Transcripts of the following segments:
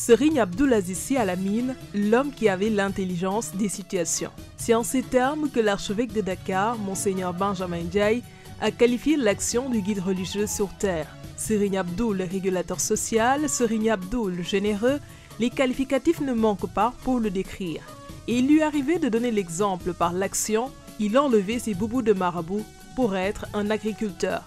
Serigne Abdoulaziz Sy Al Amine, l'homme qui avait l'intelligence des situations. C'est en ces termes que l'archevêque de Dakar, Monseigneur Benjamin Ndiaye, a qualifié l'action du guide religieux sur terre. Serigne Abdou, le régulateur social, Serigne Abdou, le généreux, les qualificatifs ne manquent pas pour le décrire. Et il lui arrivait de donner l'exemple par l'action, il enlevait ses boubous de marabout pour être un agriculteur.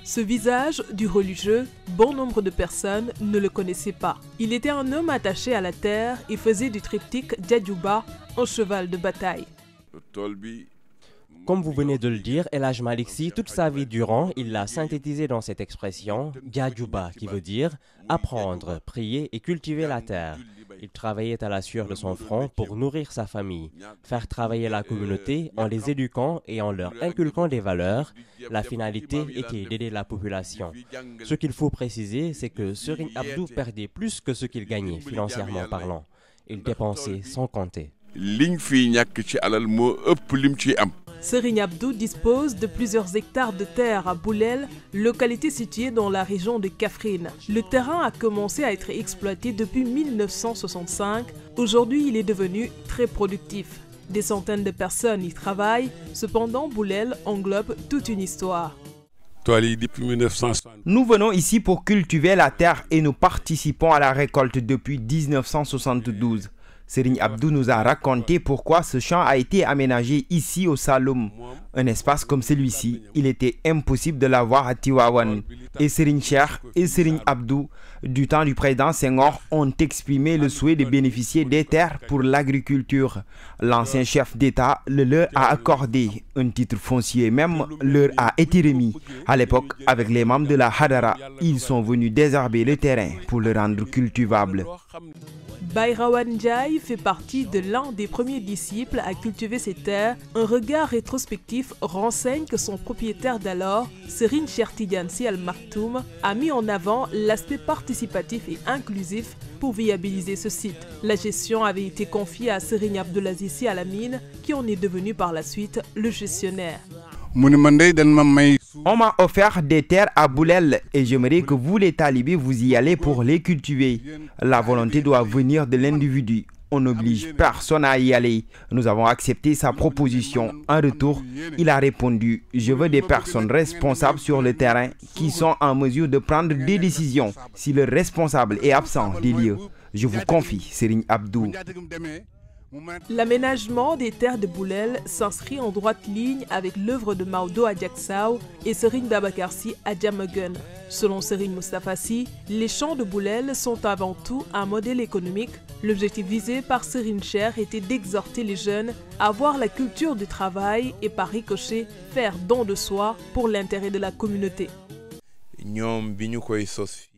Ce visage du religieux, bon nombre de personnes ne le connaissaient pas. Il était un homme attaché à la terre et faisait du triptyque Djadjouba un cheval de bataille. Comme vous venez de le dire, El Hadj Malick Sy, toute sa vie durant, il l'a synthétisé dans cette expression Djadjouba, qui veut dire apprendre, prier et cultiver la terre. Il travaillait à la sueur de son front pour nourrir sa famille, faire travailler la communauté en les éduquant et en leur inculquant des valeurs. La finalité était d'aider la population. Ce qu'il faut préciser, c'est que Serigne Abdou perdait plus que ce qu'il gagnait financièrement parlant. Il dépensait sans compter. Serigne Abdou dispose de plusieurs hectares de terre à Boulel, localité située dans la région de Kaffrine. Le terrain a commencé à être exploité depuis 1965. Aujourd'hui, il est devenu très productif. Des centaines de personnes y travaillent. Cependant, Boulel englobe toute une histoire. Nous venons ici pour cultiver la terre et nous participons à la récolte depuis 1972. Serigne Abdou nous a raconté pourquoi ce champ a été aménagé ici au Saloum. Un espace comme celui-ci, il était impossible de l'avoir à Tivaouane. Et Serigne Cheikh et Serigne Abdou, du temps du président Senghor, ont exprimé le souhait de bénéficier des terres pour l'agriculture. L'ancien chef d'État le leur a accordé. Un titre foncier même leur a été remis. À l'époque, avec les membres de la Hadara, ils sont venus désherber le terrain pour le rendre cultivable. Bayrawan Ndiaye fait partie de l'un des premiers disciples à cultiver ces terres. Un regard rétrospectif renseigne que son propriétaire d'alors, Serigne Cheikh Tidiane Sy Al Maktoum, a mis en avant l'aspect participatif et inclusif pour viabiliser ce site. La gestion avait été confiée à Serigne Abdoulaziz Sy Al Amine, qui en est devenu par la suite le gestionnaire. On m'a offert des terres à Boulel et j'aimerais que vous les talibés vous y allez pour les cultiver. La volonté doit venir de l'individu. On n'oblige personne à y aller. Nous avons accepté sa proposition. En retour, il a répondu « Je veux des personnes responsables sur le terrain qui sont en mesure de prendre des décisions. Si le responsable est absent des lieux, je vous confie Serigne Abdou. » L'aménagement des terres de Boulel s'inscrit en droite ligne avec l'œuvre de Maodo à Diacksao et Serigne Babacar Sy à Diamaguène. Selon Serigne Moustapha Sy, les champs de Boulel sont avant tout un modèle économique. L'objectif visé par Serigne Cheikh était d'exhorter les jeunes à avoir la culture du travail et par ricochet faire don de soi pour l'intérêt de la communauté.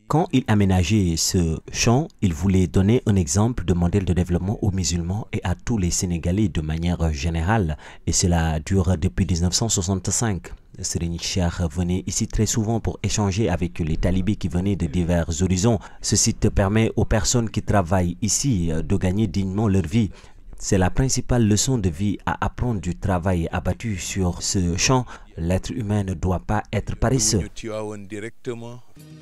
Quand il aménageait ce champ, il voulait donner un exemple de modèle de développement aux musulmans et à tous les Sénégalais de manière générale. Et cela dure depuis 1965. Serigne Cheikh venait ici très souvent pour échanger avec les talibés qui venaient de divers horizons. Ce site permet aux personnes qui travaillent ici de gagner dignement leur vie. C'est la principale leçon de vie à apprendre du travail abattu sur ce champ. L'être humain ne doit pas être paresseux.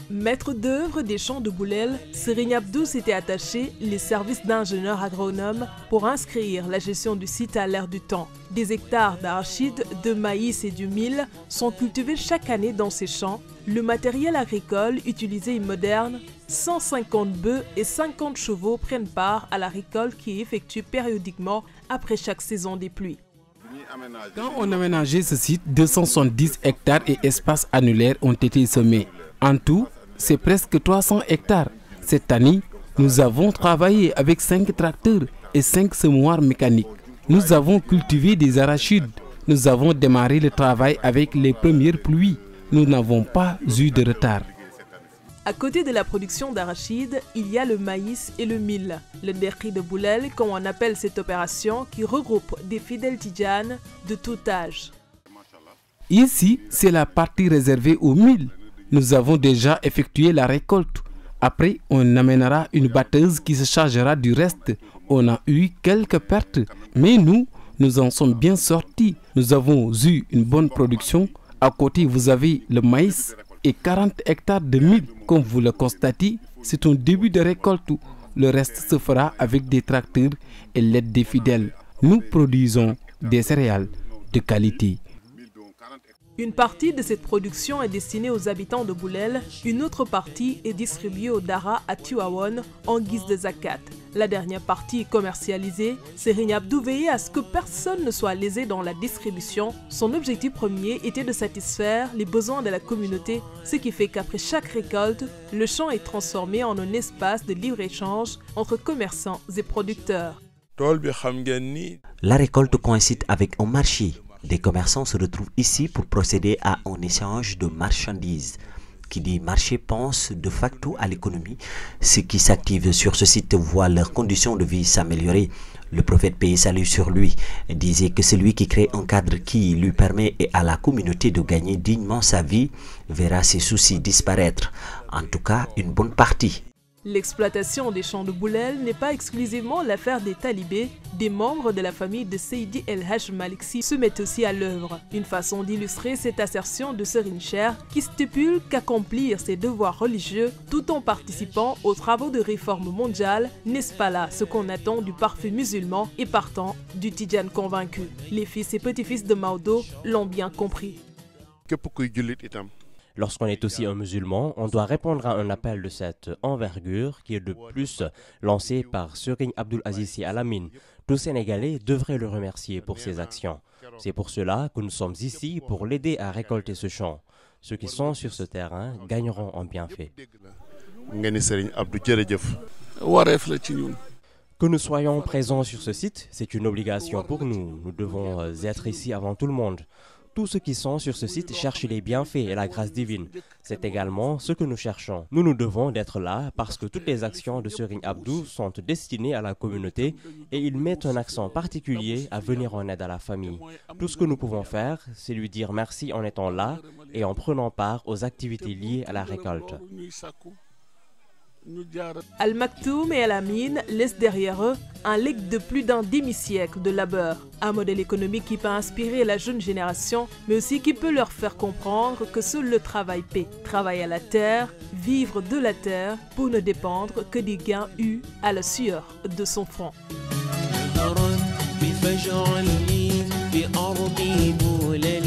Maître d'œuvre des champs de Boulel, Serigne Abdou s'était attaché les services d'ingénieurs agronomes pour inscrire la gestion du site à l'ère du temps. Des hectares d'arachides, de maïs et du mil sont cultivés chaque année dans ces champs. Le matériel agricole utilisé est moderne. 150 bœufs et 50 chevaux prennent part à la récolte qui est effectuée périodiquement après chaque saison des pluies. Quand on a aménagé ce site, 270 hectares et espaces annulaires ont été semés. En tout, c'est presque 300 hectares. Cette année, nous avons travaillé avec 5 tracteurs et 5 semoirs mécaniques. Nous avons cultivé des arachides. Nous avons démarré le travail avec les premières pluies. Nous n'avons pas eu de retard. À côté de la production d'arachides, il y a le maïs et le mil. Le derri de Boulel, comme on appelle cette opération, qui regroupe des fidèles tidjanes de tout âge. Ici, c'est la partie réservée au mil. Nous avons déjà effectué la récolte. Après, on amènera une batteuse qui se chargera du reste. On a eu quelques pertes, mais nous nous en sommes bien sortis. Nous avons eu une bonne production. À côté, vous avez le maïs et 40 hectares de mil. Comme vous le constatez, c'est un début de récolte. Le reste se fera avec des tracteurs et l'aide des fidèles. Nous produisons des céréales de qualité. Une partie de cette production est destinée aux habitants de Boulel, une autre partie est distribuée aux Dara à Tivaouane en guise de zakat. La dernière partie est commercialisée. Serigne Abdou veillait à ce que personne ne soit lésé dans la distribution. Son objectif premier était de satisfaire les besoins de la communauté, ce qui fait qu'après chaque récolte, le champ est transformé en un espace de libre-échange entre commerçants et producteurs. La récolte coïncide avec un marché. Des commerçants se retrouvent ici pour procéder à un échange de marchandises. Qui dit marché pense de facto à l'économie. Ceux qui s'activent sur ce site voient leurs conditions de vie s'améliorer. Le prophète paix et salut sur lui disait que celui qui crée un cadre qui lui permet à la communauté de gagner dignement sa vie verra ses soucis disparaître. En tout cas, une bonne partie. L'exploitation des champs de Boulel n'est pas exclusivement l'affaire des talibés. Des membres de la famille de Seydi El Hadj Malick Sy se mettent aussi à l'œuvre. Une façon d'illustrer cette assertion de Serigne Cheikh qui stipule qu'accomplir ses devoirs religieux tout en participant aux travaux de réforme mondiale, n'est-ce pas là ce qu'on attend du parfait musulman et partant du Tidjane convaincu. Les fils et petits-fils de Maodo l'ont bien compris. Lorsqu'on est aussi un musulman, on doit répondre à un appel de cette envergure qui est de plus lancé par Serigne Abdoul Aziz Sy Al Amine. Tout Sénégalais devrait le remercier pour ses actions. C'est pour cela que nous sommes ici pour l'aider à récolter ce champ. Ceux qui sont sur ce terrain gagneront en bienfait. Que nous soyons présents sur ce site, c'est une obligation pour nous. Nous devons être ici avant tout le monde. Tous ceux qui sont sur ce site cherchent les bienfaits et la grâce divine. C'est également ce que nous cherchons. Nous devons d'être là parce que toutes les actions de Serigne Abdou sont destinées à la communauté et il met un accent particulier à venir en aide à la famille. Tout ce que nous pouvons faire, c'est lui dire merci en étant là et en prenant part aux activités liées à la récolte. Al Maktoum et Al Amine laissent derrière eux un legs de plus d'un demi-siècle de labeur, un modèle économique qui peut inspirer la jeune génération, mais aussi qui peut leur faire comprendre que seul le travail paie. Travailler à la terre, vivre de la terre, pour ne dépendre que des gains eus à la sueur de son front. بفجع لي بأرض بولاد